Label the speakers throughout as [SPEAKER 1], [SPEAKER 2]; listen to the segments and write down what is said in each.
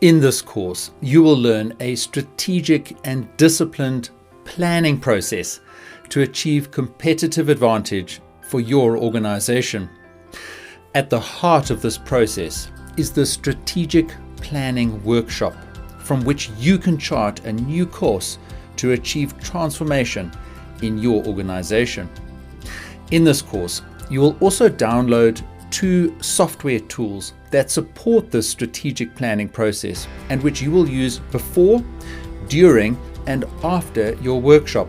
[SPEAKER 1] In this course, you will learn a strategic and disciplined planning process to achieve competitive advantage for your organization. At the heart of this process is the Strategic Planning Workshop, from which you can chart a new course to achieve transformation in your organization. In this course, you will also download 2 software tools that support this strategic planning process and which you will use before, during, and after your workshop.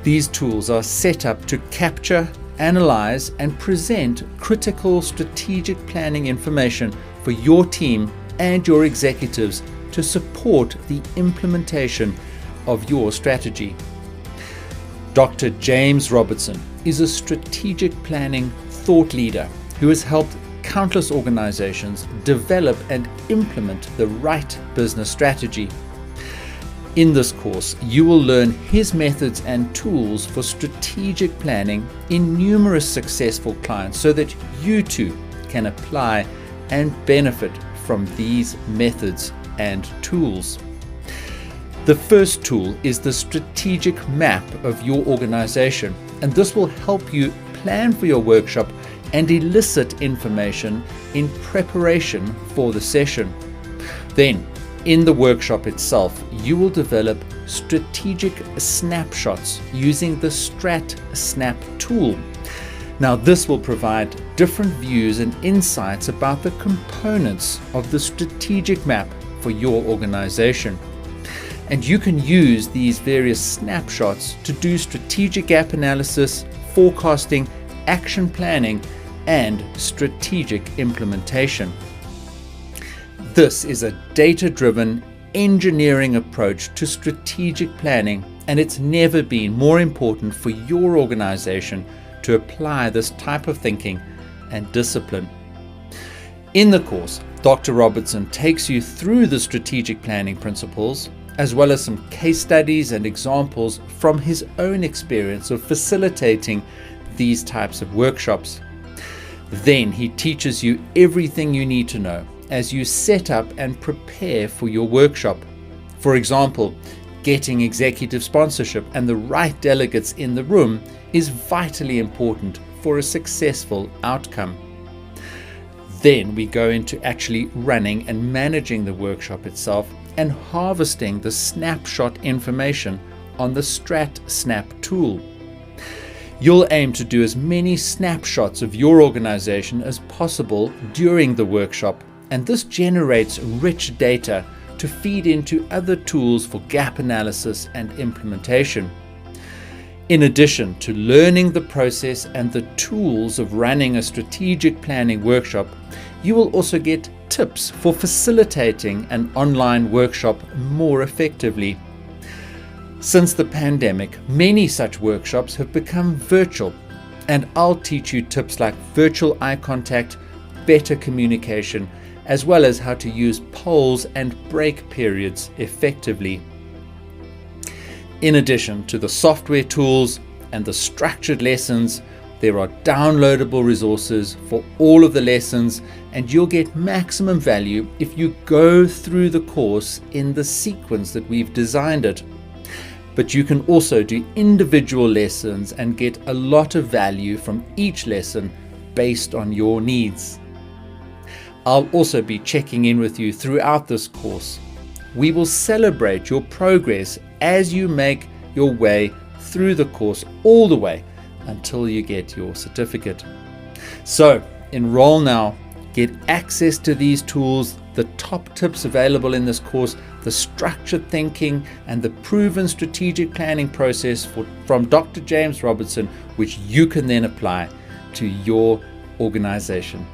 [SPEAKER 1] These tools are set up to capture, analyze, and present critical strategic planning information for your team and your executives to support the implementation of your strategy. Dr. James Robertson is a strategic planning thought leader who has helped countless organizations develop and implement the right business strategy. In this course, you will learn his methods and tools for strategic planning in numerous successful clients so that you too can apply and benefit from these methods and tools. The first tool is the strategic map of your organization, and this will help you plan for your workshop and elicit information in preparation for the session. Then, in the workshop itself, you will develop strategic snapshots using the StratSnap tool. Now, this will provide different views and insights about the components of the strategic map for your organization. And you can use these various snapshots to do strategic gap analysis, forecasting, action planning, and strategic implementation. This is a data-driven engineering approach to strategic planning, and it's never been more important for your organization to apply this type of thinking and discipline. In the course, Dr. Robertson takes you through the strategic planning principles, as well as some case studies and examples from his own experience of facilitating these types of workshops. Then he teaches you everything you need to know as you set up and prepare for your workshop. For example, getting executive sponsorship and the right delegates in the room is vitally important for a successful outcome. Then we go into actually running and managing the workshop itself and harvesting the snapshot information on the StratSnap tool. You'll aim to do as many snapshots of your organization as possible during the workshop, and this generates rich data to feed into other tools for gap analysis and implementation. In addition to learning the process and the tools of running a strategic planning workshop, you will also get tips for facilitating an online workshop more effectively. Since the pandemic, many such workshops have become virtual, and I'll teach you tips like virtual eye contact, better communication, as well as how to use polls and break periods effectively. In addition to the software tools and the structured lessons, there are downloadable resources for all of the lessons, and you'll get maximum value if you go through the course in the sequence that we've designed it. But you can also do individual lessons and get a lot of value from each lesson based on your needs. I'll also be checking in with you throughout this course. We will celebrate your progress as you make your way through the course all the way until you get your certificate. So enroll now, get access to these tools, the top tips available in this course, the structured thinking, and the proven strategic planning process from Dr. James Robertson, which you can then apply to your organization.